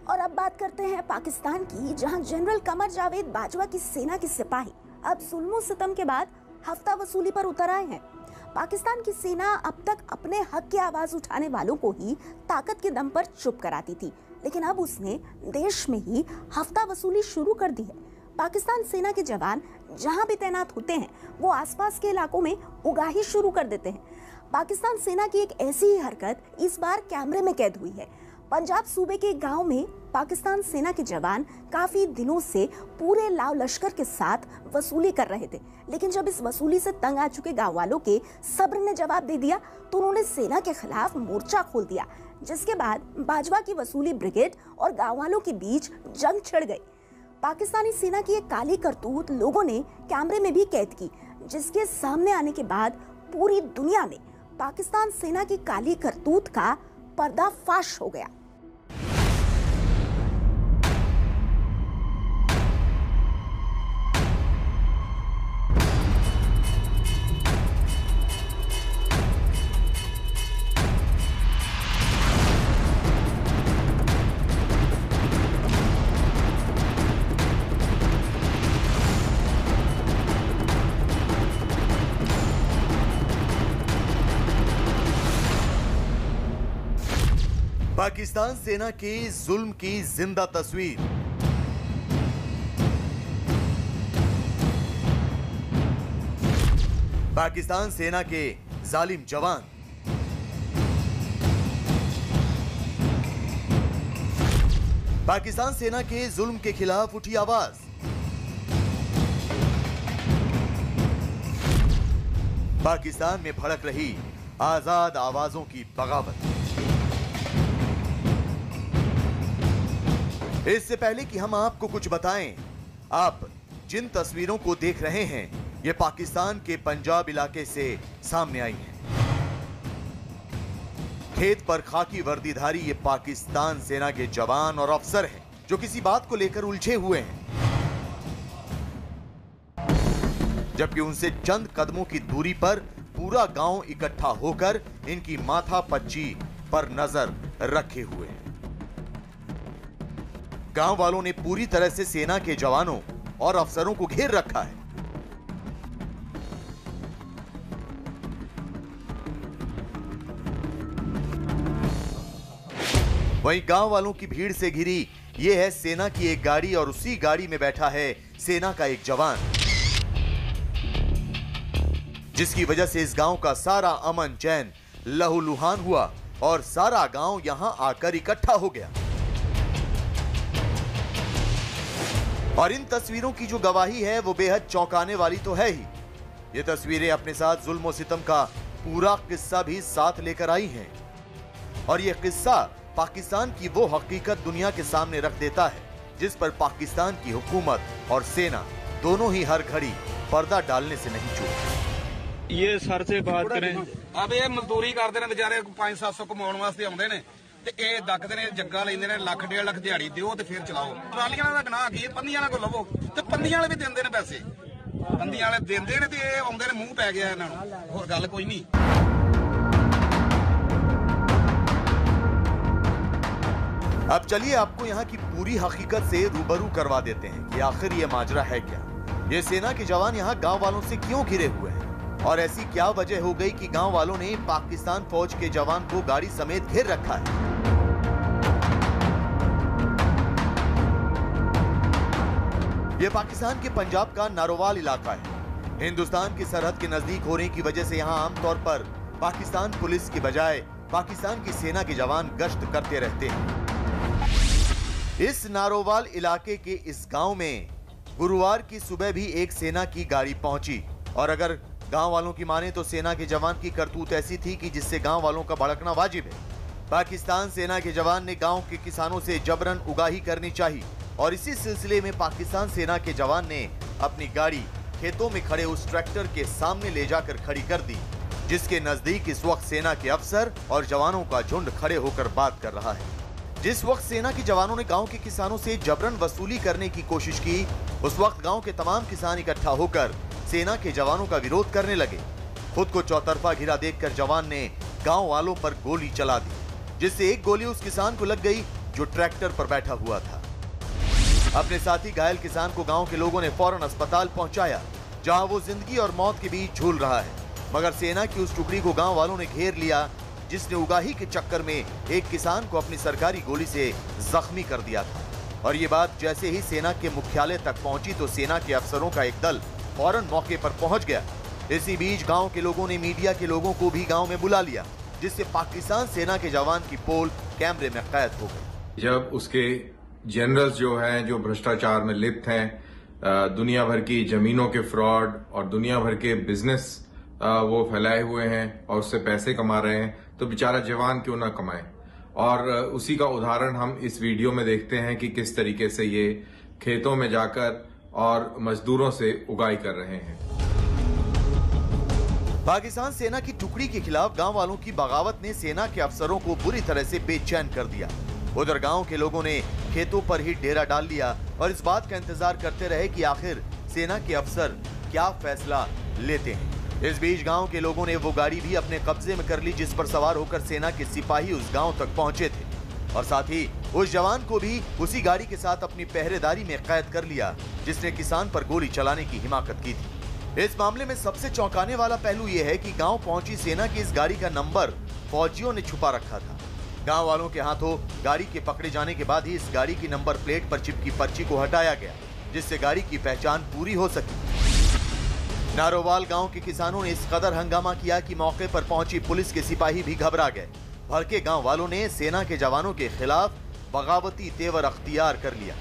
और अब बात करते हैं पाकिस्तान की, जहां जनरल कमर जावेद बाजवा की सेना के सिपाही अब जुल्म सितम के बाद हफ्ता वसूली पर उतर आए हैं। पाकिस्तान की सेना अब तक अपने हक की आवाज उठाने वालों को ही ताकत के दम पर चुप कराती थी, लेकिन अब उसने देश में ही हफ्ता वसूली शुरू कर दी है। पाकिस्तान सेना के जवान जहां भी तैनात होते हैं, वो आसपास के इलाकों में उगाही शुरू कर देते हैं। पाकिस्तान सेना की एक ऐसी ही हरकत इस बार कैमरे में कैद हुई है। पंजाब सूबे के एक गांव में पाकिस्तान सेना के जवान काफी दिनों से पूरे लाव लश्कर के साथ वसूली कर रहे थे, लेकिन जब इस वसूली से तंग आ चुके गांव वालों के सब्र ने जवाब दे दिया तो उन्होंने सेना के खिलाफ मोर्चा खोल दिया, जिसके बाद बाजवा की वसूली ब्रिगेड और गांव वालों के बीच जंग छिड़ गई। पाकिस्तानी सेना की एक काली करतूत लोगों ने कैमरे में भी कैद की, जिसके सामने आने के बाद पूरी दुनिया में पाकिस्तान सेना की काली करतूत का पर्दाफाश हो गया। पाकिस्तान सेना के जुल्म की जिंदा तस्वीर। पाकिस्तान सेना के जालिम जवान। पाकिस्तान सेना के जुल्म के खिलाफ उठी आवाज। पाकिस्तान में भड़क रही आजाद आवाजों की बगावत। इससे पहले कि हम आपको कुछ बताएं, आप जिन तस्वीरों को देख रहे हैं ये पाकिस्तान के पंजाब इलाके से सामने आई हैं। खेत पर खाकी वर्दीधारी ये पाकिस्तान सेना के जवान और अफसर हैं जो किसी बात को लेकर उलझे हुए हैं, जबकि उनसे चंद कदमों की दूरी पर पूरा गांव इकट्ठा होकर इनकी माथापच्ची पर नजर रखे हुए हैं। गांव वालों ने पूरी तरह से सेना के जवानों और अफसरों को घेर रखा है। वहीं गांव वालों की भीड़ से घिरी यह है सेना की एक गाड़ी और उसी गाड़ी में बैठा है सेना का एक जवान, जिसकी वजह से इस गांव का सारा अमन चैन लहूलुहान हुआ और सारा गांव यहां आकर इकट्ठा हो गया। और इन तस्वीरों की जो गवाही है वो बेहद चौंकाने वाली तो है ही। ये तस्वीरें अपने साथ जुल्म और सितम का पूरा किस्सा भी साथ लेकर आई हैं, और ये किस्सा पाकिस्तान की वो हकीकत दुनिया के सामने रख देता है जिस पर पाकिस्तान की हुकूमत और सेना दोनों ही हर घड़ी पर्दा डालने से नहीं चूकती। ये सर से बात करें। अब ये मजदूरी करते हैं बेचारे 500-700 कमाਉਣ ਵਾਸਤੇ ਆਉਂਦੇ ਨੇ ਤੇ ਇਹ ਡੱਕਦੇ ਨੇ, ਜੱਗਾ ਲੈਂਦੇ ਨੇ, ਲੱਖ 1.5 ਲੱਖ ਦਿਹਾੜੀ ਦਿਓ ਤੇ ਫਿਰ ਚਲਾਓ। ਟਰਾਲੀਆਂ ਦਾ ਗਨਾਹ ਕੀ ਹੈ, ਪੰਦੀਆਂ ਵਾਲੇ ਕੋਲ ਲਵੋ ਤੇ ਪੰਦੀਆਂ ਵਾਲੇ ਵੀ ਦਿੰਦੇ ਨੇ ਪੈਸੇ, ਪੰਦੀਆਂ ਵਾਲੇ ਦਿੰਦੇ ਨੇ ਤੇ ਇਹ ਆਉਂਦੇ ਨੇ, ਮੂੰਹ ਪੈ ਗਿਆ ਇਹਨਾਂ ਨੂੰ, ਹੋਰ ਗੱਲ ਕੋਈ ਨਹੀਂ। अब चलिए आपको यहाँ की पूरी हकीकत से रूबरू करवा देते हैं कि आखिर ये माजरा है क्या। ये सेना के जवान यहाँ गांव वालों से क्यों घिरे हुए हैं और ऐसी क्या वजह हो गई कि गांव वालों ने पाकिस्तान फौज के जवान को गाड़ी समेत घेर रखा है। यह पाकिस्तान के पंजाब का नारोवाल इलाका है। हिंदुस्तान की सरहद के नजदीक होने की वजह से यहाँ आमतौर पर पाकिस्तान पुलिस की बजाय पाकिस्तान की सेना के जवान गश्त करते रहते हैं। इस नारोवाल इलाके के इस गांव में गुरुवार की सुबह भी एक सेना की गाड़ी पहुंची, और अगर गांव वालों की माने तो सेना के जवान की करतूत ऐसी थी कि जिससे गांव वालों का भड़कना वाजिब है। पाकिस्तान सेना के जवान ने गांव के किसानों से जबरन उगाही करनी चाहिए, और इसी सिलसिले में पाकिस्तान सेना के जवान ने अपनी गाड़ी खेतों में खड़े उस ट्रैक्टर के सामने ले जाकर खड़ी कर दी, जिसके नजदीक इस वक्त सेना के अफसर और जवानों का झुंड खड़े होकर बात कर रहा है। जिस वक्त सेना के जवानों ने गांव के किसानों से जबरन वसूली करने की कोशिश की, उस वक्त गांव के तमाम किसान इकट्ठा होकर सेना के जवानों का विरोध करने लगे। खुद को चौतरफा घिरा देखकर जवान ने गांव वालों पर गोली चला दी, जिससे एक गोली उस किसान को लग गई जो ट्रैक्टर पर बैठा हुआ था। अपने साथी घायल किसान को गांव के लोगों ने फौरन अस्पताल पहुंचाया, जहां वो जिंदगी और मौत के बीच झूल रहा है। मगर सेना की उस टुकड़ी को गांव वालों ने घेर लिया, जिसने उगाही के चक्कर में एक किसान को अपनी सरकारी गोली से जख्मी कर दिया था। और ये बात जैसे ही सेना के मुख्यालय तक पहुंची तो सेना के अफसरों का एक दल फौरन मौके पर पहुंच गया। इसी बीच गांव के लोगों ने मीडिया के लोगों को भी गांव में बुला लिया, जिससे पाकिस्तान सेना के जवान की पोल कैमरे में कैद हो गई। जब उसके जनरल्स जो हैं, जो भ्रष्टाचार में लिप्त हैं, दुनिया भर की जमीनों के फ्रॉड और दुनिया भर के बिजनेस वो फैलाए हुए हैं और उससे पैसे कमा रहे हैं, तो बेचारा जवान क्यों ना कमाए। और उसी का उदाहरण हम इस वीडियो में देखते हैं कि किस तरीके से ये खेतों में जाकर और मजदूरों से उगाई कर रहे हैं। पाकिस्तान सेना की टुकड़ी के खिलाफ गांव वालों की बगावत ने सेना के अफसरों को बुरी तरह से बेचैन कर दिया। उधर गांव के लोगों ने खेतों पर ही डेरा डाल लिया और इस बात का इंतजार करते रहे कि आखिर सेना के अफसर क्या फैसला लेते हैं। इस बीच गांव के लोगों ने वो गाड़ी भी अपने कब्जे में कर ली, जिस पर सवार होकर सेना के सिपाही उस गांव तक पहुंचे थे, और साथ ही उस जवान को भी उसी गाड़ी के साथ अपनी पहरेदारी में कैद कर लिया, जिसने किसान पर गोली चलाने की हिमाकत की थी। इस मामले में सबसे चौंकाने वाला पहलू यह है कि गांव पहुंची सेना की इस गाड़ी का नंबर फौजियों ने छुपा रखा था। गांव वालों के हाथों गाड़ी के पकड़े जाने के बाद ही इस गाड़ी की नंबर प्लेट पर चिपकी पर्ची को हटाया गया, जिससे गाड़ी की पहचान पूरी हो सकी। नारोवाल गांव के किसानों ने इस कदर हंगामा किया कि मौके पर पहुंची पुलिस के सिपाही भी घबरा गए। भड़के गांव वालों ने सेना के जवानों के खिलाफ बगावती तेवर अख्तियार कर लिया।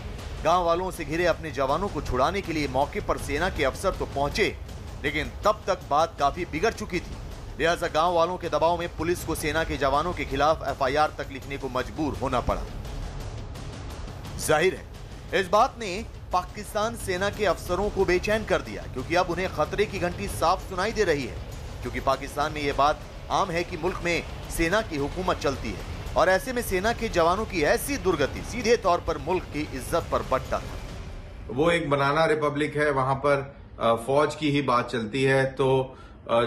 गांव वालों से घिरे अपने जवानों को छुड़ाने के लिए मौके पर सेना के अफसर तो पहुंचे, लेकिन तब तक बात काफी बिगड़ चुकी थी। लिहाजा गांव वालों के दबाव में पुलिस को सेना के जवानों के खिलाफ एफआईआर तक लिखने को मजबूर होना पड़ा। जाहिर है इस बात ने पाकिस्तान सेना के अफसरों को बेचैन कर दिया, क्योंकि अब उन्हें खतरे की घंटी साफ सुनाई दे रही है। क्योंकि पाकिस्तान में यह बात आम है कि मुल्क में सेना की हुकूमत चलती है, और ऐसे में सेना के जवानों की ऐसी दुर्गति सीधे तौर पर मुल्क की इज्जत पर बट्टा था। वो एक बनाना रिपब्लिक है, वहां पर फौज की ही बात चलती है, तो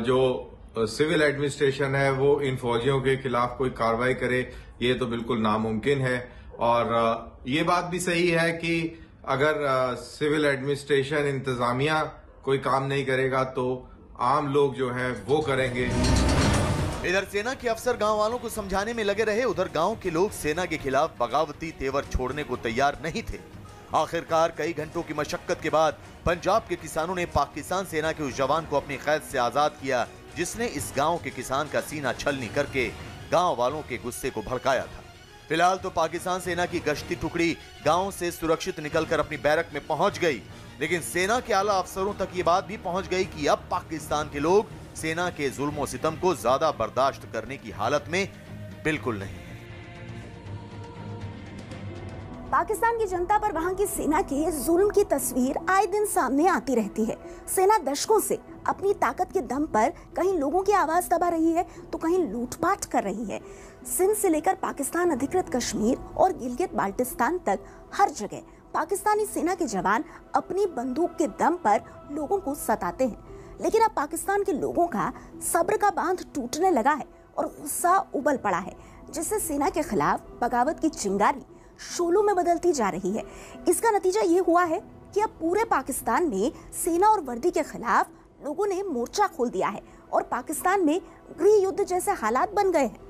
जो सिविल एडमिनिस्ट्रेशन है वो इन फौजियों के खिलाफ कोई कार्रवाई करे, ये तो बिल्कुल नामुमकिन है। और ये बात भी सही है कि अगर सिविल एडमिनिस्ट्रेशन इंतजामिया कोई काम नहीं करेगा तो आम लोग जो है वो करेंगे। इधर सेना के अफसर गांव वालों को समझाने में लगे रहे, उधर गांव के लोग सेना के खिलाफ बगावती तेवर छोड़ने को तैयार नहीं थे। आखिरकार कई घंटों की मशक्कत के बाद पंजाब के किसानों ने पाकिस्तान सेना के उस जवान को अपनी कैद से आजाद किया, जिसने इस गांव के किसान का सीना छलनी करके गांव वालों के गुस्से को भड़काया था। फिलहाल तो पाकिस्तान सेना की गश्ती टुकड़ी गांव से सुरक्षित निकलकर अपनी बैरक में पहुंच गई, लेकिन सेना के आला अफसरों तक ये बात भी पहुंच गई कि अब पाकिस्तान के लोग सेना के जुल्म और सितम को ज्यादा बर्दाश्त करने की हालत में बिल्कुल नहीं है। पाकिस्तान की जनता पर वहां की सेना के जुल्म की तस्वीर आए दिन सामने आती रहती है। सेना दशकों से अपनी ताकत के दम पर कहीं लोगों की आवाज दबा रही है तो कहीं लूटपाट कर रही है। सिंध से लेकर पाकिस्तान अधिकृत कश्मीर और गिलगित बाल्टिस्तान तक हर जगह पाकिस्तानी सेना के जवान अपनी बंदूक के दम पर लोगों को सताते हैं। लेकिन अब पाकिस्तान के लोगों का सब्र का बांध टूटने लगा है और गुस्सा उबल पड़ा है, जिससे सेना के खिलाफ बगावत की चिंगारी शोलों में बदलती जा रही है। इसका नतीजा ये हुआ है कि अब पूरे पाकिस्तान में सेना और वर्दी के खिलाफ लोगों ने मोर्चा खोल दिया है और पाकिस्तान में गृह युद्ध जैसे हालात बन गए हैं।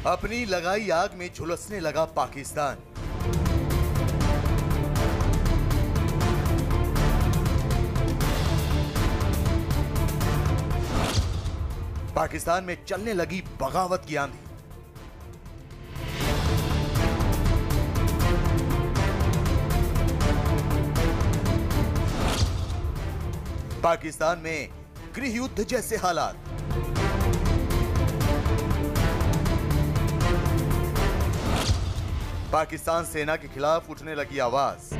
अपनी लगाई आग में झुलसने लगा पाकिस्तान। पाकिस्तान में चलने लगी बगावत की आंधी। पाकिस्तान में गृह युद्ध जैसे हालात। पाकिस्तान सेना के खिलाफ उठने लगी आवाज।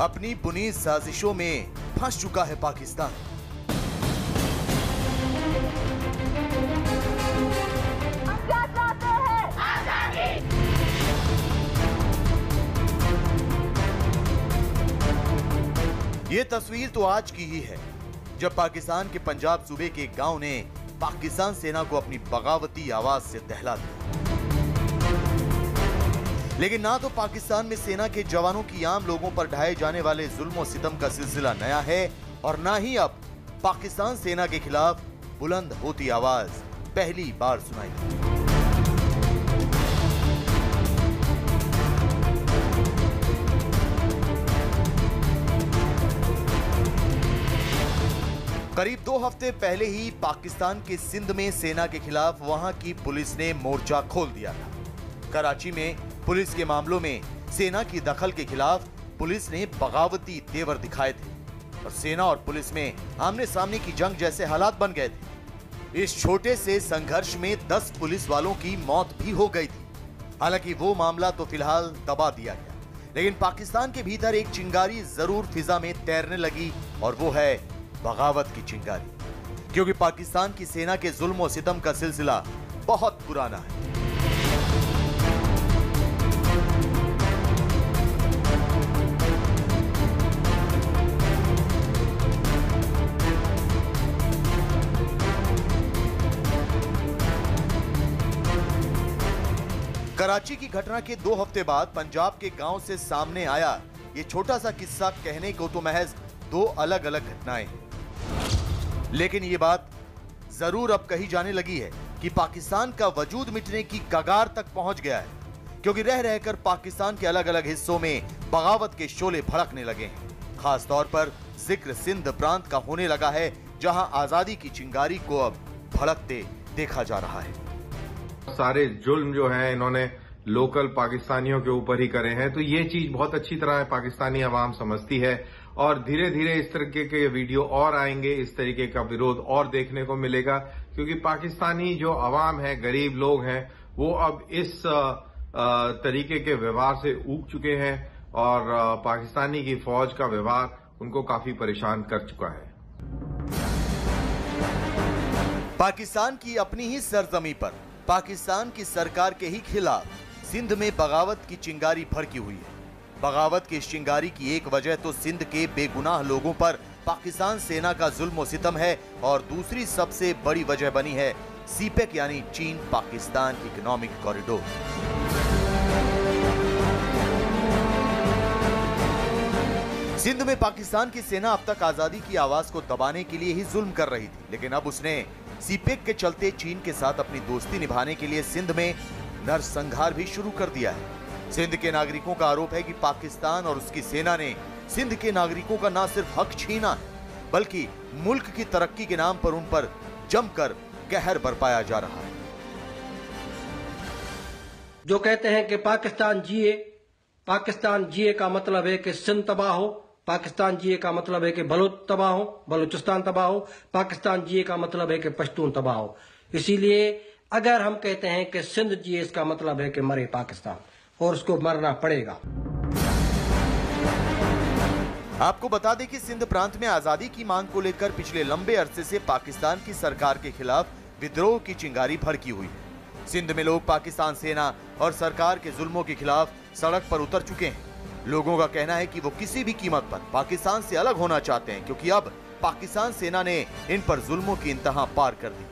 अपनी बुनी साजिशों में फंस चुका है पाकिस्तान। ये तस्वीर तो आज की ही है, जब पाकिस्तान के पंजाब सूबे के एक गांव ने पाकिस्तान सेना को अपनी बगावती आवाज से दहला दिया। लेकिन ना तो पाकिस्तान में सेना के जवानों की आम लोगों पर ढाए जाने वाले जुल्म सितम का सिलसिला नया है, और ना ही अब पाकिस्तान सेना के खिलाफ बुलंद होती आवाज पहली बार सुनाई दी। करीब 2 हफ्ते पहले ही पाकिस्तान के सिंध में सेना के खिलाफ वहां की पुलिस ने मोर्चा खोल दिया था। कराची में पुलिस के मामलों में सेना की दखल के खिलाफ पुलिस ने बगावती तेवर दिखाए थे और सेना और पुलिस में आमने सामने की जंग जैसे हालात बन गए थे। इस छोटे से संघर्ष में 10 पुलिस वालों की मौत भी हो गई थी। हालांकि वो मामला तो फिलहाल दबा दिया गया, लेकिन पाकिस्तान के भीतर एक चिंगारी जरूर फिजा में तैरने लगी, और वो है बगावत की चिंगारी। क्योंकि पाकिस्तान की सेना के जुल्म और सितम का सिलसिला बहुत पुराना है। कराची की घटना के 2 हफ्ते बाद पंजाब के गांव से सामने आया ये छोटा सा किस्सा कहने को तो महज 2 अलग अलग घटनाएं हैं, लेकिन ये बात जरूर अब कही जाने लगी है कि पाकिस्तान का वजूद मिटने की कगार तक पहुंच गया है, क्योंकि रह रहकर पाकिस्तान के अलग अलग हिस्सों में बगावत के शोले भड़कने लगे हैं। खास तौर पर जिक्र सिंध प्रांत का होने लगा है, जहां आजादी की चिंगारी को अब भड़कते देखा जा रहा है। सारे जुल्म जो हैं इन्होंने लोकल पाकिस्तानियों के ऊपर ही करे हैं, तो ये चीज बहुत अच्छी तरह पाकिस्तानी आवाम समझती है, और धीरे धीरे इस तरीके के वीडियो और आएंगे, इस तरीके का विरोध और देखने को मिलेगा, क्योंकि पाकिस्तानी जो आवाम है, गरीब लोग हैं, वो अब इस तरीके के व्यवहार से ऊब चुके हैं, और पाकिस्तानी की फौज का व्यवहार उनको काफी परेशान कर चुका है। पाकिस्तान की अपनी ही सरजमी पर पाकिस्तान की सरकार के ही खिलाफ सिंध में बगावत की चिंगारी भड़की हुई है। बगावत की इस चिंगारी की एक वजह तो सिंध के बेगुनाह लोगों पर पाकिस्तान सेना का जुल्म और सितम है, और दूसरी सबसे बड़ी वजह बनी है सीपेक यानी चीन पाकिस्तान इकोनॉमिक कॉरिडोर। सिंध में पाकिस्तान की सेना अब तक आजादी की आवाज को दबाने के लिए ही जुल्म कर रही थी, लेकिन अब उसने सीपेक के चलते चीन के साथ अपनी दोस्ती निभाने के लिए सिंध में नरसंहार भी शुरू कर दिया है। सिंध के नागरिकों का आरोप है कि पाकिस्तान और उसकी सेना ने सिंध के नागरिकों का न सिर्फ हक छीना है, बल्कि मुल्क की तरक्की के नाम पर उन पर जमकर कहर बरपाया जा रहा है। जो कहते हैं कि पाकिस्तान जिए का मतलब है कि सिंध तबाह हो, पाकिस्तान जिए का मतलब है कि बलोच तबाह हो, बलूचिस्तान तबाह हो, पाकिस्तान जिए का मतलब है कि पश्तून तबाह हो। इसीलिए अगर हम कहते हैं कि सिंध जिए, इसका मतलब है कि मरे पाकिस्तान, और उसको मरना पड़ेगा। आपको बता दें कि सिंध प्रांत में आजादी की मांग को लेकर पिछले लंबे अरसे से पाकिस्तान की सरकार के खिलाफ विद्रोह की चिंगारी भड़की हुई है। सिंध में लोग पाकिस्तान सेना और सरकार के जुल्मों के खिलाफ सड़क पर उतर चुके हैं। लोगों का कहना है कि वो किसी भी कीमत पर पाकिस्तान से अलग होना चाहते हैं, क्योंकि अब पाकिस्तान सेना ने इन पर जुल्मों की इंतहा पार कर दी।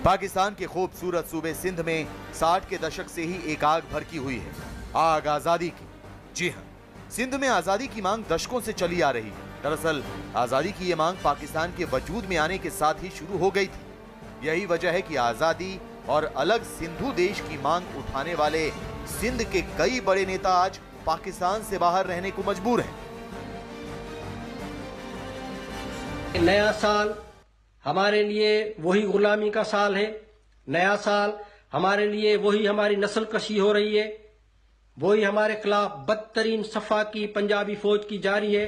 पाकिस्तान के खूबसूरत सूबे सिंध में 60 के दशक से ही एक आग भड़की हुई है, आग आजादी की। जी हां, सिंध में आजादी की मांग दशकों से चली आ रही है। दरअसल आजादी की ये मांग पाकिस्तान के वजूद में आने के साथ ही शुरू हो गई थी। यही वजह है कि आजादी और अलग सिंधु देश की मांग उठाने वाले सिंध के कई बड़े नेता आज पाकिस्तान से बाहर रहने को मजबूर हैं। नया साल हमारे लिए वही गुलामी का साल है। नया साल हमारे लिए वही हमारी नस्ल कशी हो रही है, वही हमारे खिलाफ बदतरीन सफा की पंजाबी फौज की जारी है।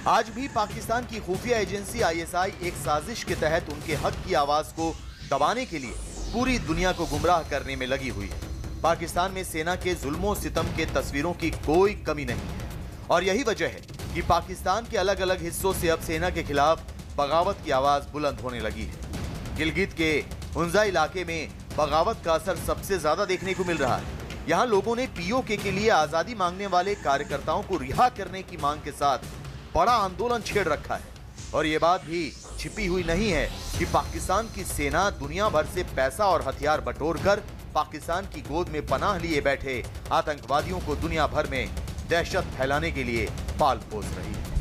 आज भी पाकिस्तान की खुफिया एजेंसी ISI एक साजिश के तहत उनके हक की आवाज को दबाने के लिए पूरी दुनिया को गुमराह करने में लगी हुई है। पाकिस्तान में सेना के जुल्मों सितम के तस्वीरों की कोई कमी नहीं है और यही वजह है कि पाकिस्तान के अलग अलग हिस्सों से अब सेना के खिलाफ बगावत की आवाज बुलंद होने लगी है। गिलगित के हुंजा इलाके में बगावत का असर सबसे ज्यादा देखने को मिल रहा है। यहाँ लोगों ने POK के लिए आजादी मांगने वाले कार्यकर्ताओं को रिहा करने की मांग के साथ बड़ा आंदोलन छेड़ रखा है और ये बात भी छिपी हुई नहीं है कि पाकिस्तान की सेना दुनिया भर से पैसा और हथियार बटोरकर पाकिस्तान की गोद में पनाह लिए बैठे आतंकवादियों को दुनिया भर में दहशत फैलाने के लिए पाल पोस रही है।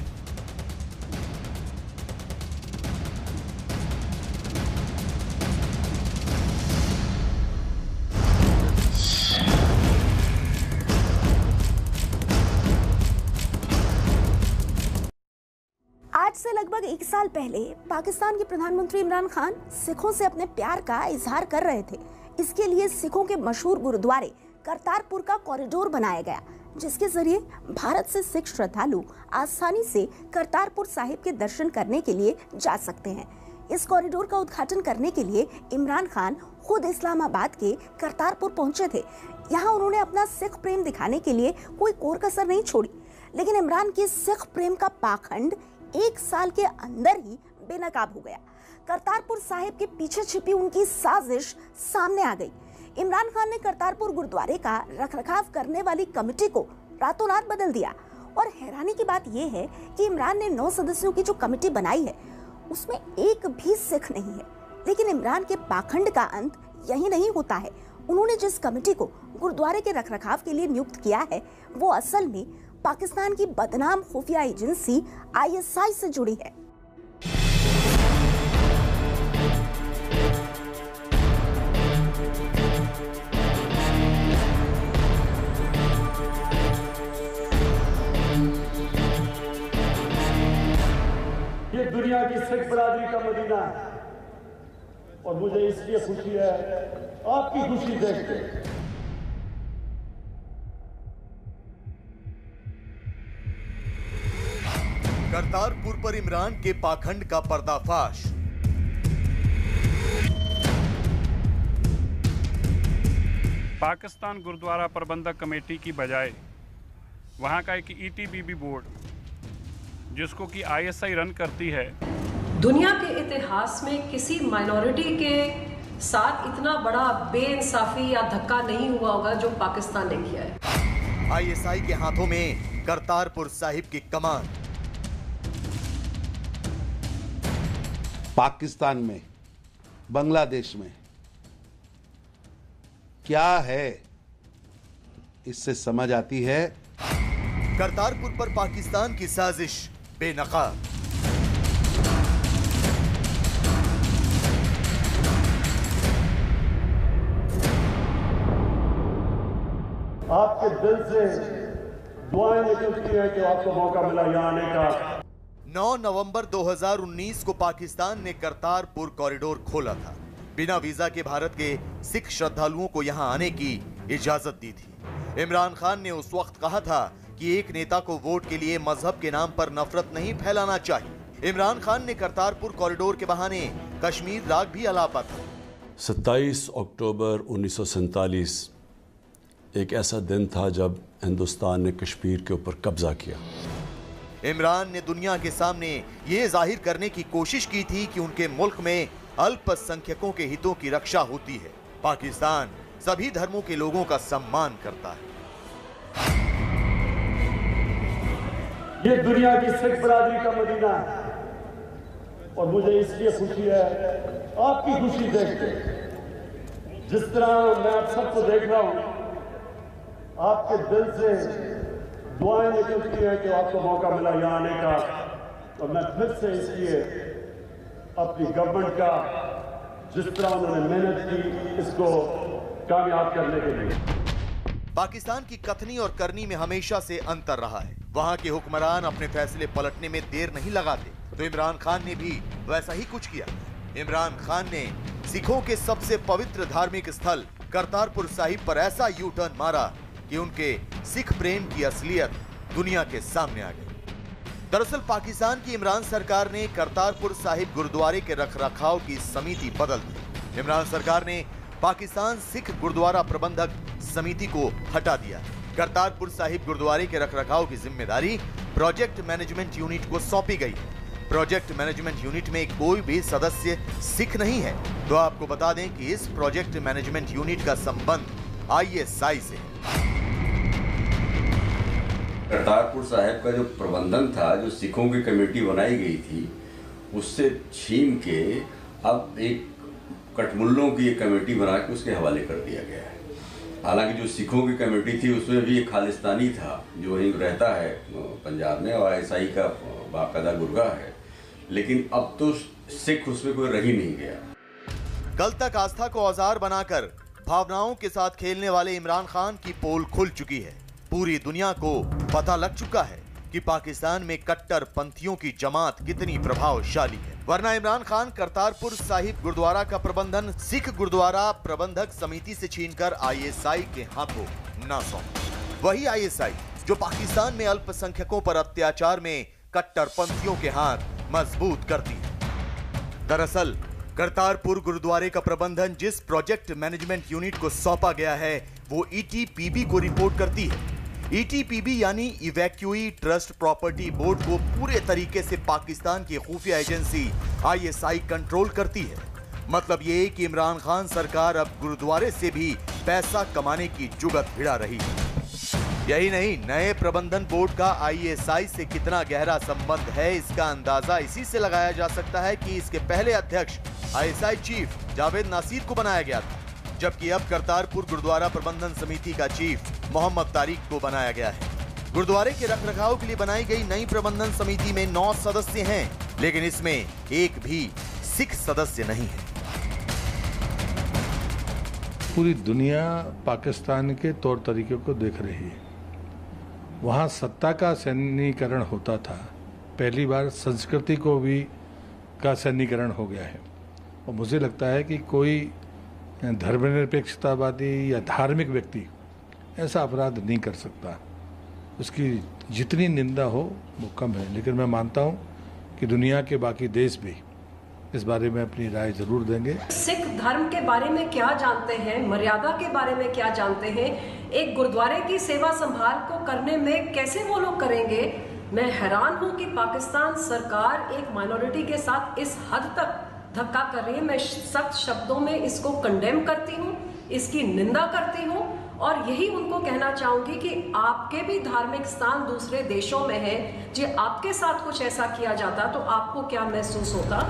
आज से लगभग 1 साल पहले पाकिस्तान के प्रधानमंत्री इमरान खान सिखों से अपने प्यार का इजहार कर रहे थे। इसके लिए सिखों के मशहूर गुरुद्वारे करतारपुर का कॉरिडोर बनाया गया, जिसके जरिए भारत से सिख श्रद्धालु आसानी से करतारपुर साहिब के दर्शन करने के लिए जा सकते हैं। इस कॉरिडोर का उद्घाटन करने के लिए इमरान खान खुद इस्लामाबाद के करतारपुर पहुंचे थे। यहाँ उन्होंने अपना सिख प्रेम दिखाने के लिए कोई कोर कसर नहीं छोड़ी, लेकिन इमरान के सिख प्रेम का पाखंड 1 साल के अंदर ही बेनकाब हो गया। करतारपुर साहिब के पीछे छिपी उनकी साजिश सामने आ गई। इमरान खान ने करतारपुर गुरुद्वारे का रखरखाव करने वाली कमेटी को रातों रात बदल दिया और हैरानी की बात यह है कि इमरान ने 9 सदस्यों की जो कमेटी बनाई है उसमें एक भी सिख नहीं है। लेकिन इमरान के पाखंड का अंत यही नहीं होता है। उन्होंने जिस कमेटी को गुरुद्वारे के रखरखाव के लिए नियुक्त किया है वो असल में पाकिस्तान की बदनाम खुफिया एजेंसी ISI से जुड़ी है। ये दुनिया की सिख बरादरी का मदीना है और मुझे इसलिए खुशी है आपकी खुशी देखकर। करतारपुर पर इमरान के पाखंड का पर्दाफाश। पाकिस्तान गुरुद्वारा प्रबंधक कमेटी की बजाय वहां का एक ETBB बोर्ड जिसको कि ISI रन करती है। दुनिया के इतिहास में किसी माइनॉरिटी के साथ इतना बड़ा बेइंसाफी या धक्का नहीं हुआ होगा जो पाकिस्तान ने किया है। ISI के हाथों में करतारपुर साहिब की कमान। पाकिस्तान में, बांग्लादेश में क्या है इससे समझ आती है। करतारपुर पर पाकिस्तान की साजिश बेनकाब। आपके दिल से दुआएं निकलती हैं कि आपको मौका मिला यहाँ आने का। 9 नवंबर 2019 को पाकिस्तान ने करतारपुर कॉरिडोर खोला था। बिना वीजा के भारत के सिख श्रद्धालुओं को यहां आने की इजाजत दी थी। इमरान खान ने उस वक्त कहा था कि एक नेता को वोट के लिए मजहब के नाम पर नफरत नहीं फैलाना चाहिए। इमरान खान ने करतारपुर कॉरिडोर के बहाने कश्मीर राग भी अलापा था। 27 अक्टूबर 1947 एक ऐसा दिन था जब हिंदुस्तान ने कश्मीर के ऊपर कब्जा किया। इमरान ने दुनिया के सामने ये जाहिर करने की कोशिश की थी कि उनके मुल्क में अल्पसंख्यकों के हितों की रक्षा होती है। पाकिस्तान सभी धर्मों के लोगों का सम्मान करता है। ये दुनिया की सिख बरादरी का मदीना है और मुझे इसलिए खुशी है आपकी खुशी देखकर। जिस तरह मैं आप सबको देख रहा हूं, आपके दिल से दुआएं निकलती हैं कि आपको मौका मिला यहाँ आने का। और मैं फिर से इसलिए अपनी गवर्नमेंट का जिस तरह उन्होंने मेहनत की इसको कामयाब करने के लिए। पाकिस्तान की कथनी और करनी में हमेशा से अंतर रहा है। वहां के हुक्मरान अपने फैसले पलटने में देर नहीं लगाते, तो इमरान खान ने भी वैसा ही कुछ किया। इमरान खान ने सिखों के सबसे पवित्र धार्मिक स्थल करतारपुर साहिब पर ऐसा यू टर्न मारा कि उनके सिख प्रेम की असलियत दुनिया के सामने आ गई। दरअसल पाकिस्तान की इमरान सरकार ने करतारपुर साहिब गुरुद्वारे के रखरखाव की समिति बदल दी। इमरान सरकार ने पाकिस्तान सिख गुरुद्वारा प्रबंधक समिति को हटा दिया। करतारपुर साहिब गुरुद्वारे के रखरखाव की जिम्मेदारी प्रोजेक्ट मैनेजमेंट यूनिट को सौंपी गई है। प्रोजेक्ट मैनेजमेंट यूनिट में कोई भी सदस्य सिख नहीं है। तो आपको बता दें कि इस प्रोजेक्ट मैनेजमेंट यूनिट का संबंध ISI से है। करतारपुर साहिब का जो प्रबंधन था, जो सिखों की कमेटी बनाई गई थी, उससे छीन के अब एक कटमुल्लों की एक कमेटी बना के उसके हवाले कर दिया गया है। हालांकि जो सिखों की कमेटी थी उसमें भी एक खालिस्तानी था जो वहीं रहता है पंजाब में और ISI का बाकायदा गुरगा है, लेकिन अब तो सिख उसमें कोई रह ही नहीं गया। कल तक आस्था को औजार बनाकर भावनाओं के साथ खेलने वाले इमरान खान की पोल खुल चुकी है। पूरी दुनिया को पता लग चुका है कि पाकिस्तान में कट्टर पंथियों की जमात कितनी प्रभावशाली है। वरना इमरान खान करतारपुर साहिब गुरुद्वारा का प्रबंधन सिख गुरुद्वारा प्रबंधक समिति से छीनकर ISI के हाथों न सौंप। वही ISI जो पाकिस्तान में अल्पसंख्यकों पर अत्याचार में कट्टरपंथियों के हाथ मजबूत करती है। दरअसल करतारपुर गुरुद्वारे का प्रबंधन जिस प्रोजेक्ट मैनेजमेंट यूनिट को सौंपा गया है वो ETPB को रिपोर्ट करती है। ETPB यानी इवैक्यूई ट्रस्ट प्रॉपर्टी बोर्ड को पूरे तरीके से पाकिस्तान की खुफिया एजेंसी ISI कंट्रोल करती है। मतलब ये कि इमरान खान सरकार अब गुरुद्वारे से भी पैसा कमाने की जुगत भिड़ा रही है। यही नहीं, नए प्रबंधन बोर्ड का ISI से कितना गहरा संबंध है इसका अंदाजा इसी से लगाया जा सकता है कि इसके पहले अध्यक्ष ISI चीफ जावेद नासिर को बनाया गया था, जबकि अब करतारपुर गुरुद्वारा प्रबंधन समिति का चीफ मोहम्मद तारिक को बनाया गया है। गुरुद्वारे के रखरखाव के लिए बनाई गई नई प्रबंधन समिति में 9 सदस्य हैं, लेकिन इसमें एक भी सिख सदस्य नहीं है। पूरी दुनिया पाकिस्तान के तौर तरीके को देख रही है। वहाँ सत्ता का सैन्यीकरण होता था, पहली बार संस्कृति को भी का सैन्यीकरण हो गया है। और मुझे लगता है कि कोई धर्मनिरपेक्षतावादी या धार्मिक व्यक्ति ऐसा अपराध नहीं कर सकता। उसकी जितनी निंदा हो वो कम है, लेकिन मैं मानता हूँ कि दुनिया के बाकी देश भी इस बारे में अपनी राय जरूर देंगे। सिख धर्म के बारे में क्या जानते हैं, मर्यादा के बारे में क्या जानते हैं, एक गुरुद्वारे की सेवा संभाल को करने में कैसे वो लोग करेंगे। मैं हैरान हूं कि पाकिस्तान सरकार एक माइनॉरिटी के साथ इस हद तक धक्का कर रही है। मैं सख्त शब्दों में इसको कंडेम करती हूँ, इसकी निंदा करती हूँ और यही उनको कहना चाहूंगी कि आपके भी धार्मिक स्थान दूसरे देशों में है। जो आपके साथ कुछ ऐसा किया जाता तो आपको क्या महसूस होता।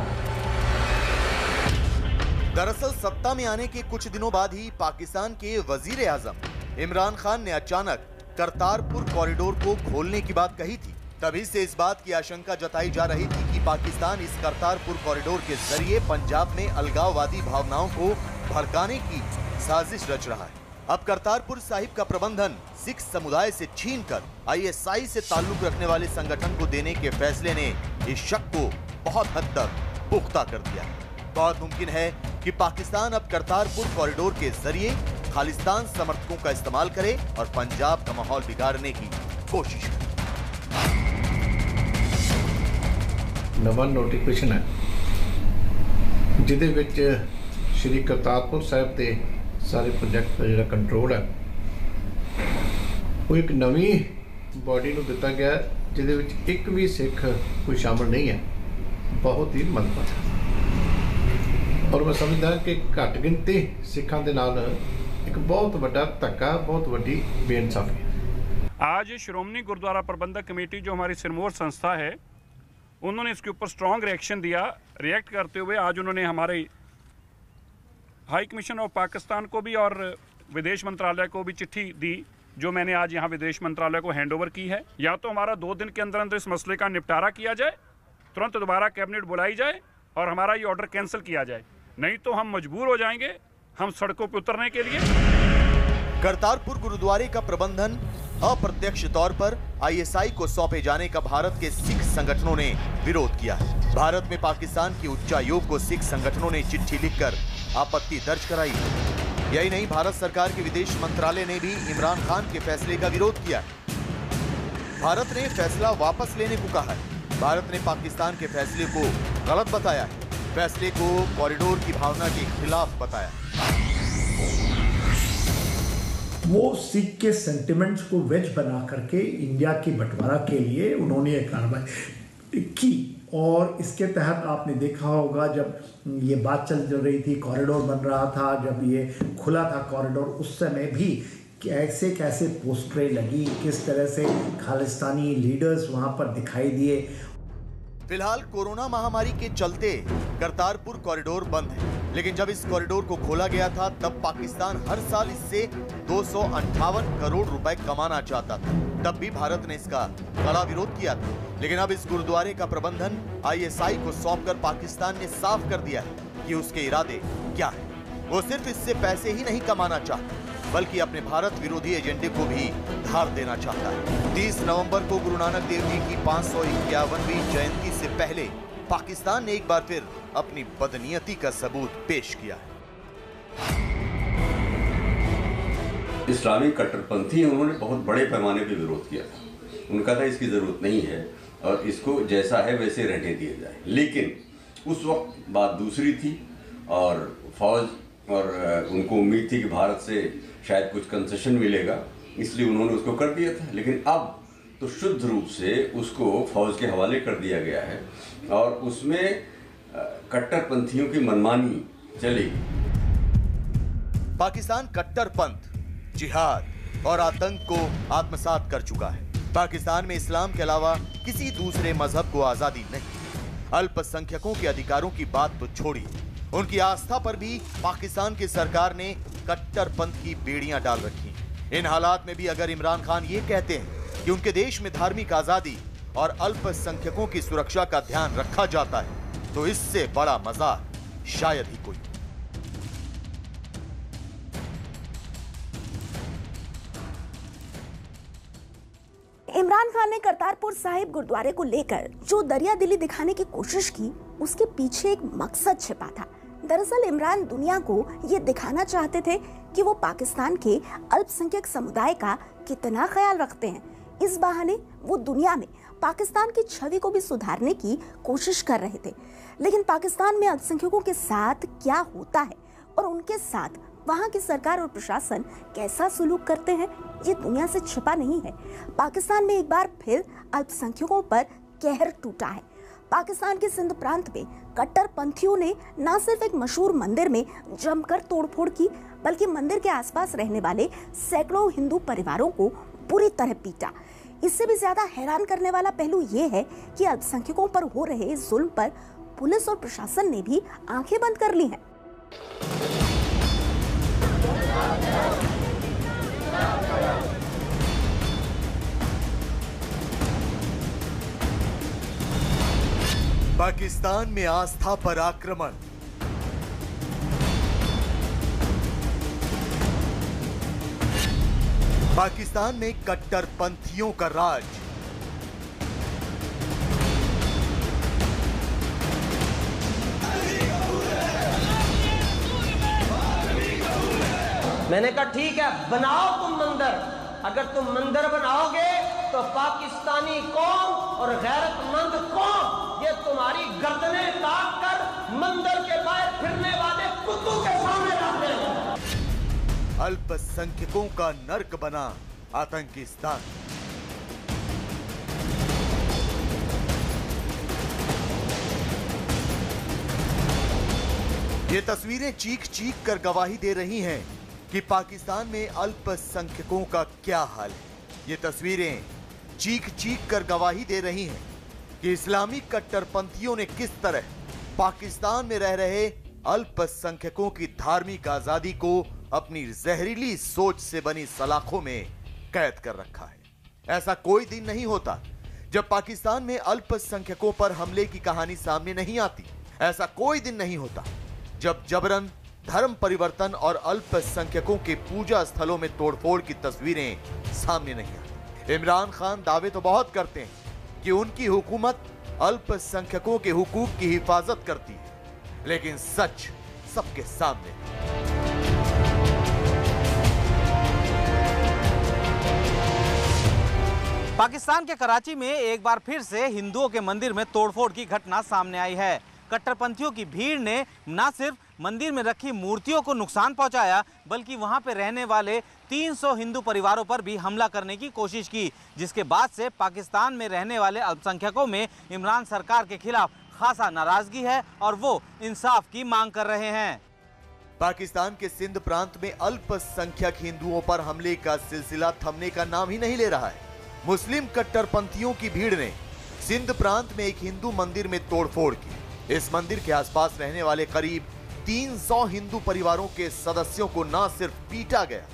दरअसल सत्ता में आने के कुछ दिनों बाद ही पाकिस्तान के वजीर आजम इमरान खान ने अचानक करतारपुर कॉरिडोर को खोलने की बात कही थी। तभी से इस बात की आशंका जताई जा रही थी कि पाकिस्तान इस करतारपुर कॉरिडोर के जरिए पंजाब में अलगाववादी भावनाओं को भड़काने की साजिश रच रहा है। अब करतारपुर साहिब का प्रबंधन सिख समुदाय से छीनकर ISI से ताल्लुक रखने वाले संगठन को देने के फैसले ने इस शक को बहुत हद तक पुख्ता कर दिया है। बहुत मुमकिन है कि पाकिस्तान अब करतारपुर कॉरिडोर के जरिए खालिस्तान समर्थकों का इस्तेमाल करे और पंजाब का माहौल बिगाड़ने की कोशिश करे। नवा नोटिफिकेशन है जिहदे विच श्री करतारपुर साहिब ते सारे प्रोजेक्ट का जिहड़ा कंट्रोल है वो एक नवी बॉडी नूं दिता गया जिहदे विच एक भी सिख कोई शामिल नहीं है। बहुत ही मंदभागा और मैं समझदा कि घट गिनती सिखां दे नाल एक बहुत बड़ा धक्का, बहुत बड़ी बेइंसाफी है। आज श्रोमणी गुरुद्वारा प्रबंधक कमेटी जो हमारी सिरमौर संस्था है, उन्होंने इसके ऊपर स्ट्रॉन्ग रिएक्शन दिया। रिएक्ट करते हुए आज उन्होंने हमारे हाई कमीशन ऑफ पाकिस्तान को भी और विदेश मंत्रालय को भी चिट्ठी दी, जो मैंने आज यहाँ विदेश मंत्रालय को हैंडओवर की है। या तो हमारा 2 दिन के अंदर अंदर इस मसले का निपटारा किया जाए, तुरंत दोबारा कैबिनेट बुलाई जाए और हमारा ये ऑर्डर कैंसिल किया जाए, नहीं तो हम मजबूर हो जाएंगे हम सड़कों पर उतरने के लिए। करतारपुर गुरुद्वारे का प्रबंधन अप्रत्यक्ष तौर पर ISI को सौंपे जाने का भारत के सिख संगठनों ने विरोध किया है। भारत में पाकिस्तान की उच्चायोग को सिख संगठनों ने चिट्ठी लिखकर आपत्ति दर्ज कराई है। यही नहीं, भारत सरकार के विदेश मंत्रालय ने भी इमरान खान के फैसले का विरोध किया है। भारत ने फैसला वापस लेने को कहा है। भारत ने पाकिस्तान के फैसले को गलत बताया है, फैसले को कॉरिडोर की भावना के खिलाफ बताया। वो सिख के सेंटिमेंट्स को वेज बना करके इंडिया की बंटवारा के लिए उन्होंने एक कार्रवाई की। और इसके तहत आपने देखा होगा जब ये बात चल रही थी, कॉरिडोर बन रहा था, जब ये खुला था कॉरिडोर, उस समय भी कैसे कैसे पोस्टरें लगी, किस तरह से खालिस्तानी लीडर्स वहां पर दिखाई दिए। फिलहाल कोरोना महामारी के चलते करतारपुर कॉरिडोर बंद है, लेकिन जब इस कॉरिडोर को खोला गया था तब पाकिस्तान हर साल इससे 258 करोड़ रुपए कमाना चाहता था। तब भी भारत ने इसका कड़ा विरोध किया था, लेकिन अब इस गुरुद्वारे का प्रबंधन ISI को सौंपकर पाकिस्तान ने साफ कर दिया है कि उसके इरादे क्या हैं। वो सिर्फ इससे पैसे ही नहीं कमाना चाहता, बल्कि अपने भारत विरोधी एजेंडे को भी धार देना चाहता है। 30 नवंबर को गुरु नानक देव जी की 551वीं जयंती से पहले पाकिस्तान ने एक बार फिर अपनी बदनीयती का सबूत पेश किया है। इस्लामिक कट्टरपंथी उन्होंने बहुत बड़े पैमाने पर विरोध किया था। उनका था इसकी जरूरत नहीं है और इसको जैसा है वैसे रहने दिया जाए। लेकिन उस वक्त बात दूसरी थी और फौज और उनको उम्मीद थी कि भारत से शायद कुछ कंसेशन मिलेगा, इसलिए उन्होंने उसको कर दिया था। लेकिन अब तो शुद्ध रूप से उसको फौज के हवाले कर दिया गया है और उसमें कट्टरपंथियों की मनमानी चलेगी। पाकिस्तान कट्टरपंथ, जिहाद और आतंक को आत्मसात कर चुका है। पाकिस्तान में इस्लाम के अलावा किसी दूसरे मजहब को आजादी नहीं। अल्पसंख्यकों के अधिकारों की बात तो छोड़िए, उनकी आस्था पर भी पाकिस्तान की सरकार ने कट्टरपंथ की बेड़ियां डाल रखी। इन हालात में भी अगर इमरान खान ये कहते हैं कि उनके देश में धार्मिक आजादी और अल्पसंख्यकों की सुरक्षा का ध्यान रखा जाता है, तो इससे बड़ा मजाक शायद ही कोई। इमरान खान ने करतारपुर साहिब गुरुद्वारे को लेकर जो दरिया दिली दिखाने की कोशिश की, उसके पीछे एक मकसद छिपा था। दरअसल इमरान दुनिया को ये दिखाना चाहते थे कि वो पाकिस्तान के अल्पसंख्यक समुदाय का कितना ख्याल रखते हैं। इस बहाने वो दुनिया में पाकिस्तान की छवि को भी सुधारने की कोशिश कर रहे थे। लेकिन पाकिस्तान में अल्पसंख्यकों के साथ क्या होता है और उनके साथ वहाँ की सरकार और प्रशासन कैसा सलूक करते हैं, ये दुनिया से छिपा नहीं है। पाकिस्तान में एक बार फिर अल्पसंख्यकों पर कहर टूटा है। पाकिस्तान के सिंध प्रांत में कट्टरपंथियों ने न सिर्फ एक मशहूर मंदिर में जमकर तोड़फोड़ की, बल्कि मंदिर के आसपास रहने वाले सैकड़ों हिंदू परिवारों को बुरी तरह पीटा। इससे भी ज्यादा हैरान करने वाला पहलू ये है कि अल्पसंख्यकों पर हो रहे जुल्म पर पुलिस और प्रशासन ने भी आंखें बंद कर ली हैं। पाकिस्तान में आस्था पर आक्रमण। पाकिस्तान में कट्टरपंथियों का राज। मैंने कहा ठीक है, बनाओ तुम मंदिर। अगर तुम मंदिर बनाओगे तो पाकिस्तानी कौम और गैरतमंद कौम ये तुम्हारी गर्दनें काट कर मंदिर के बाहर फिरने वाले कुत्तों के सामने रख देंगे। अल्पसंख्यकों का नर्क बना आतंकिस्तान। ये तस्वीरें चीख चीख कर गवाही दे रही हैं कि पाकिस्तान में अल्पसंख्यकों का क्या हाल है। ये तस्वीरें चीख चीख कर गवाही दे रही हैं कि इस्लामी कट्टरपंथियों ने किस तरह पाकिस्तान में रह रहे अल्पसंख्यकों की धार्मिक आजादी को अपनी जहरीली सोच से बनी सलाखों में कैद कर रखा है। ऐसा कोई दिन नहीं होता जब पाकिस्तान में अल्पसंख्यकों पर हमले की कहानी सामने नहीं आती। ऐसा कोई दिन नहीं होता जब जबरन धर्म परिवर्तन और अल्पसंख्यकों के पूजा स्थलों में तोड़फोड़ की तस्वीरें सामने नहीं आती। इमरान खान दावे तो बहुत करते हैं कि उनकी हुकूमत अल्पसंख्यकों के हुकूक की हिफाजत करती है, लेकिन सच सबके सामने है। पाकिस्तान के कराची में एक बार फिर से हिंदुओं के मंदिर में तोड़फोड़ की घटना सामने आई है। कट्टरपंथियों की भीड़ ने न सिर्फ मंदिर में रखी मूर्तियों को नुकसान पहुंचाया, बल्कि वहां पर रहने वाले 300 हिंदू परिवारों पर भी हमला करने की कोशिश की, जिसके बाद से पाकिस्तान में रहने वाले अल्पसंख्यकों में इमरान सरकार के खिलाफ खासा नाराजगी है और वो इंसाफ की मांग कर रहे हैं। पाकिस्तान के सिंध प्रांत में अल्पसंख्यक हिंदुओं पर हमले का सिलसिला थमने का नाम ही नहीं ले रहा है। मुस्लिम कट्टरपंथियों की भीड़ ने सिंध प्रांत में एक हिंदू मंदिर में तोड़फोड़ की। इस मंदिर के आसपास रहने वाले करीब 300 हिंदू परिवारों के सदस्यों को न सिर्फ पीटा गया,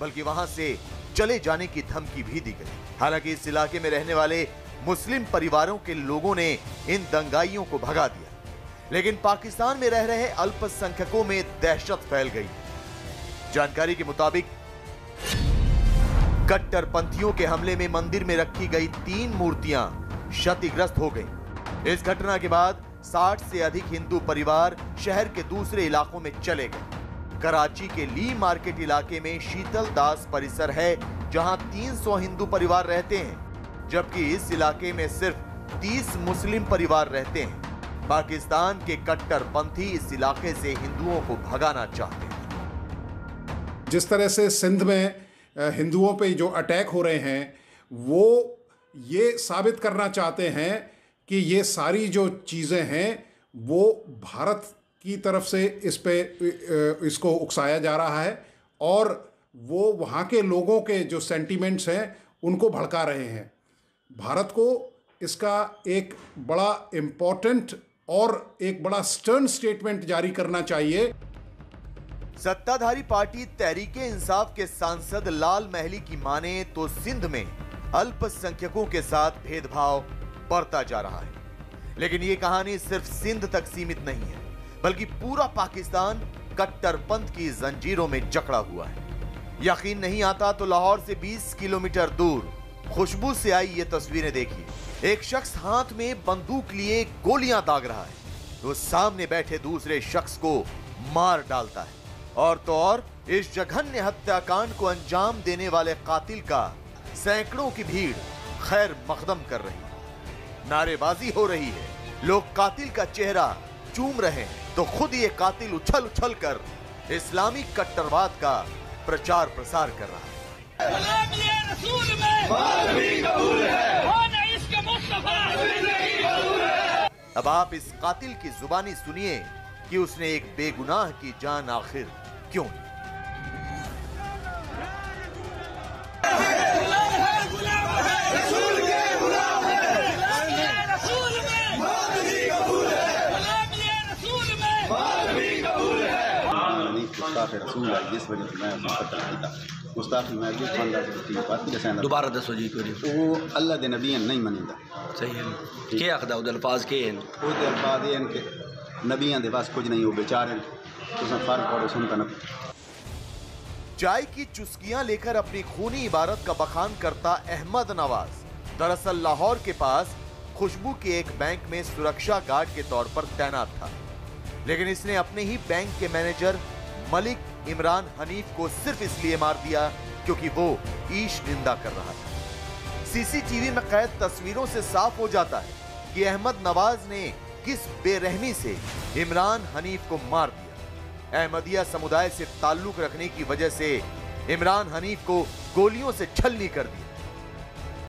बल्कि वहां से चले जाने की धमकी भी दी गई। हालांकि इस इलाके में रहने वाले मुस्लिम परिवारों के लोगों ने इन दंगाइयों को भगा दिया, लेकिन पाकिस्तान में रह रहे अल्पसंख्यकों में दहशत फैल गई। जानकारी के मुताबिक कट्टरपंथियों के हमले में मंदिर में रखी गई 3 मूर्तियां क्षतिग्रस्त हो गईं। इस घटना के बाद 60 से अधिक हिंदू परिवार शहर के दूसरे इलाकों में चले गए। कराची के ली मार्केट इलाके में शीतल दास परिसर है, जहां 300 हिंदू परिवार रहते हैं, जबकि इस इलाके में सिर्फ 30 मुस्लिम परिवार रहते हैं। पाकिस्तान के कट्टरपंथी इस इलाके से हिंदुओं को भगाना चाहते हैं। जिस तरह से सिंध में हिंदुओं पे जो अटैक हो रहे हैं, वो ये साबित करना चाहते हैं कि ये सारी जो चीज़ें हैं वो भारत की तरफ से इसको उकसाया जा रहा है और वो वहाँ के लोगों के जो सेंटीमेंट्स हैं उनको भड़का रहे हैं। भारत को इसका एक बड़ा इम्पोर्टेंट और एक बड़ा स्टर्न स्टेटमेंट जारी करना चाहिए। सत्ताधारी पार्टी तहरीके इंसाफ के सांसद लाल महली की माने तो सिंध में अल्पसंख्यकों के साथ भेदभाव बढ़ता जा रहा है। लेकिन ये कहानी सिर्फ सिंध तक सीमित नहीं है, बल्कि पूरा पाकिस्तान कट्टरपंथ की जंजीरों में जकड़ा हुआ है। यकीन नहीं आता तो लाहौर से 20 किलोमीटर दूर खुशबू से आई ये तस्वीरें देखिए। एक शख्स हाथ में बंदूक लिए गोलियां दाग रहा है, तो सामने बैठे दूसरे शख्स को मार डालता है। और तो और इस जघन्य हत्याकांड को अंजाम देने वाले कातिल का सैकड़ों की भीड़ खैर मकदम कर रही है। नारेबाजी हो रही है, लोग कातिल का चेहरा चूम रहे हैं, तो खुद ये कातिल उछल उछल कर इस्लामी कट्टरवाद का प्रचार प्रसार कर रहा है। अब आप इस कातिल की जुबानी सुनिए कि उसने एक बेगुनाह की जान आखिर क्यों ली। दोबारा दसो जी वो अल्लाह दे नबी नहीं मनीदा। सही है, क्या आखदा उद अल्फाज के हैं? उद अल्फाज हैं कि नबियां दे पास कुछ नहीं, वो बेचारे तुम फर्क पड़ो सुनता न। चाय की चुस्कियां लेकर अपनी खूनी इबारत का बखान करता अहमद नवाज दरअसल लाहौर के पास खुशबू के एक बैंक में सुरक्षा गार्ड के तौर पर तैनात था, लेकिन इसने अपने ही बैंक के मैनेजर मलिक इमरान हनीफ को सिर्फ इसलिए मार दिया क्योंकि वो ईश निंदा कर रहा था। सीसीटीवी में कैद तस्वीरों से साफ हो जाता है कि अहमद नवाज ने किस बेरहमी से इमरान हनीफ को मार दिया। अहमदिया समुदाय से ताल्लुक रखने की वजह से इमरान हनीफ को गोलियों से छलनी कर दी।